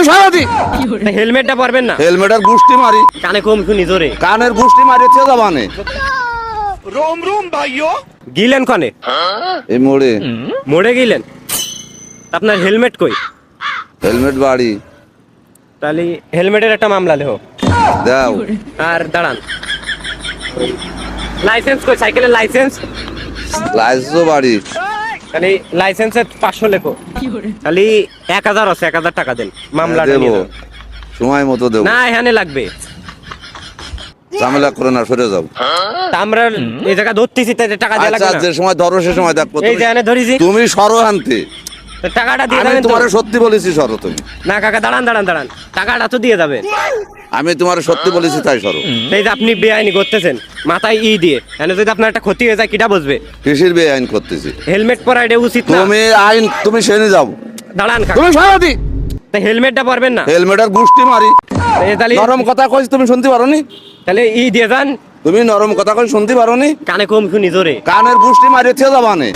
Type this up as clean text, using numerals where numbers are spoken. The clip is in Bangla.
সারাদি হেলমেটটা পরবেন না? হেলমেটের গুষ্টি মারি, কানে কম শুনি জোরে। কানের গুষ্টি মারিছে জবানে। গিলেন কনে? এই মোড়ে মরে গিলেন? আপনার হেলমেট কই? হেলমেট বাড়ি তাহলে হেলমেটের একটা মামলা লেখো। দাও। আর দাঁড়ান, লাইসেন্স কই? সাইকেলের লাইসেন্স? লাইসেন্সও বাড়ি। তাহলে লাইসেন্সের 500 লেখো। তাহলে 1000 আছে, 1000 টাকা দেন, মামলাটা নিয়ে দেবো, যান। সময় মতো দেবো। না, এখানে লাগবে। ঝামেলা করে না, সরে যাও। তা আমরা এই জায়গা ধরতেছি, তাই টাকা দেওয়া আচ্ছা, লাগবে না? যে সময় ধরো সে সময় দেখো। এই যে এখানে ধরিছি, তুমি সরো আনতে, তো টাকাটা দিয়ে আমি যাবেন তো? তোমার সত্যি বলেছি সরো তুমি। না কাকা, দাঁড়ান দাঁড়ান দাঁড়ান, টাকাটা তো দিয়ে যাবেন। আমি তোমার সত্যি বলেছি তাই সরো। এই যে আপনি বেআইনি করতেছেন, মাথায় দিয়ে এখানে যদি আপনার একটা ক্ষতি হয়ে যায়, কিটা বুঝবে? কৃষির বেআইন করতেছি। হেলমেট পরা এটা উচিত না। তুমি আইন তুমি সেনে যাও। দাঁড়ান কাকা, তুমি সারাদি তা হেলমেটটা পরবেন না? হেলমেটের গুষ্টি মারি। তাহলে নরম কথা কইছ তুমি শুনতে পারো নি? তাহলে দিয়ে যান। তুমি নরম কথা কই শুনতে পারো নি? কানে কম শুনি জোরে। কানের গুষ্টি মারিছে জবানে।